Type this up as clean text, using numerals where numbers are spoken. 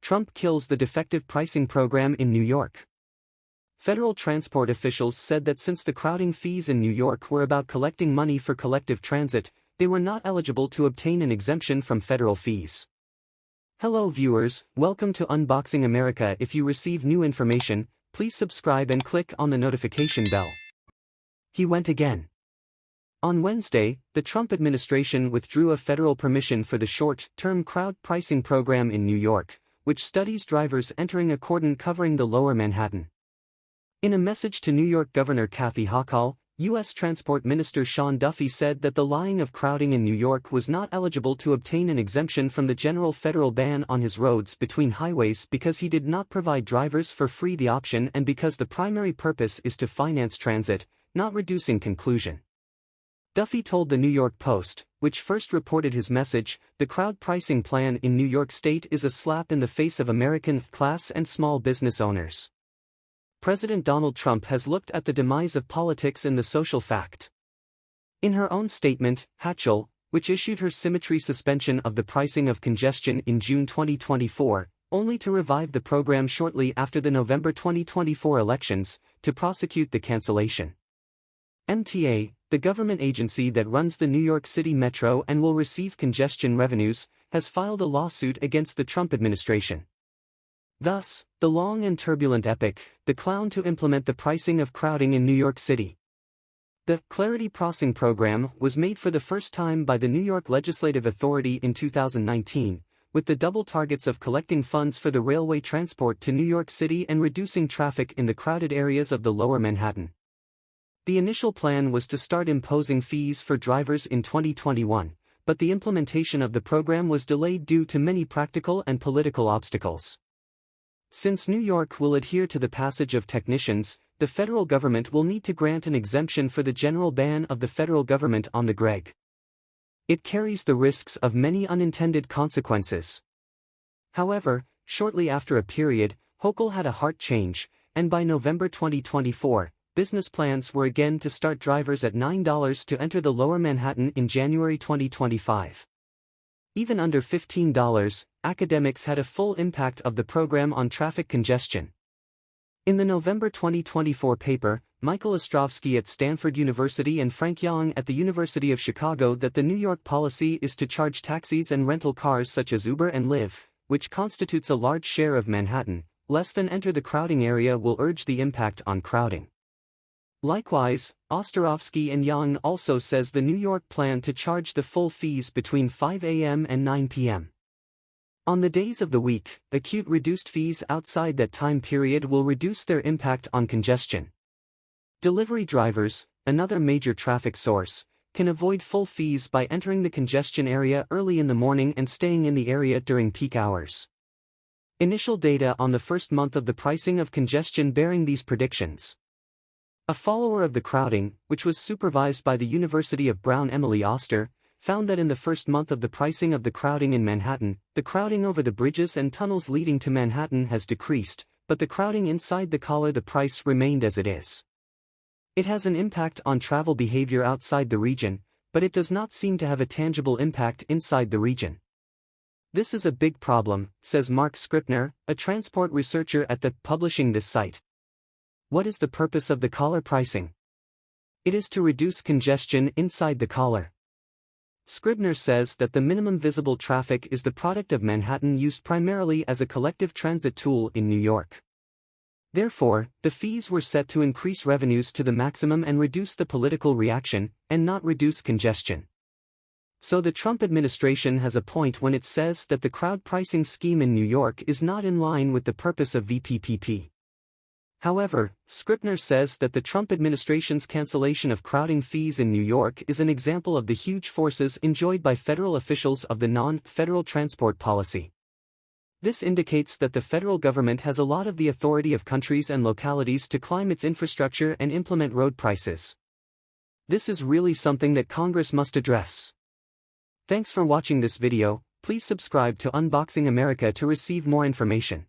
Trump kills the defective pricing program in New York. Federal transport officials said that since the crowding fees in New York were about collecting money for collective transit, they were not eligible to obtain an exemption from federal fees. Hello viewers, welcome to Unboxing America. If you receive new information, please subscribe and click on the notification bell. He went again. On Wednesday, the Trump administration withdrew a federal permission for the short-term crowd pricing program in New York, which studies drivers entering a cordon covering the lower Manhattan. In a message to New York Governor Cathy Hochol, U.S. Transport Minister Sean Duffy said that the lying of crowding in New York was not eligible to obtain an exemption from the general federal ban on his roads between highways because he did not provide drivers for free the option and because the primary purpose is to finance transit, not reducing conclusion. Duffy told the New York Post, which first reported his message, the crowd pricing plan in New York State is a slap in the face of American class and small business owners. President Donald Trump has looked at the demise of politics in the social fact. In her own statement, Hochol, which issued her symmetry suspension of the pricing of congestion in June 2024, only to revive the program shortly after the November 2024 elections, to prosecute the cancellation. MTA, the government agency that runs the New York City Metro and will receive congestion revenues, has filed a lawsuit against the Trump administration. Thus, the long and turbulent epic, the clown to implement the pricing of crowding in New York City. The Clarity Pricing Program was made for the first time by the New York Legislative Authority in 2019, with the double targets of collecting funds for the railway transport to New York City and reducing traffic in the crowded areas of the lower Manhattan. The initial plan was to start imposing fees for drivers in 2021, but the implementation of the program was delayed due to many practical and political obstacles. Since New York will adhere to the passage of technicians, the federal government will need to grant an exemption for the general ban of the federal government on the greg. It carries the risks of many unintended consequences. However, shortly after a period, Hochul had a heart change, and by November 2024, business plans were again to start drivers at $9 to enter the lower Manhattan in January 2025. Even under $15, academics had a full impact of the program on traffic congestion. In the November 2024 paper, Michael Ostrovsky at Stanford University and Frank Young at the University of Chicago that the New York policy is to charge taxis and rental cars such as Uber and Lyft, which constitutes a large share of Manhattan, less than enter the crowding area will urge the impact on crowding. Likewise, Ostrovsky and Young also says the New York plan to charge the full fees between 5 a.m. and 9 p.m. On the days of the week, acute reduced fees outside that time period will reduce their impact on congestion. Delivery drivers, another major traffic source, can avoid full fees by entering the congestion area early in the morning and staying in the area during peak hours. Initial data on the first month of the pricing of congestion bearing these predictions. A follower of the crowding, which was supervised by the University of Brown Emily Oster, found that in the first month of the pricing of the crowding in Manhattan, the crowding over the bridges and tunnels leading to Manhattan has decreased, but the crowding inside the collar the price remained as it is. It has an impact on travel behavior outside the region, but it does not seem to have a tangible impact inside the region. This is a big problem, says Mark Scribner, a transport researcher at the publishing this site. What is the purpose of the collar pricing? It is to reduce congestion inside the collar. Scribner says that the minimum visible traffic is the product of Manhattan used primarily as a collective transit tool in New York. Therefore, the fees were set to increase revenues to the maximum and reduce the political reaction, and not reduce congestion. So the Trump administration has a point when it says that the crowd pricing scheme in New York is not in line with the purpose of VPPP. However, Scribner says that the Trump administration's cancellation of crowding fees in New York is an example of the huge forces enjoyed by federal officials of the non-federal transport policy. This indicates that the federal government has a lot of the authority of countries and localities to climb its infrastructure and implement road prices. This is really something that Congress must address. Thanks for watching this video. Please subscribe to Unboxing America to receive more information.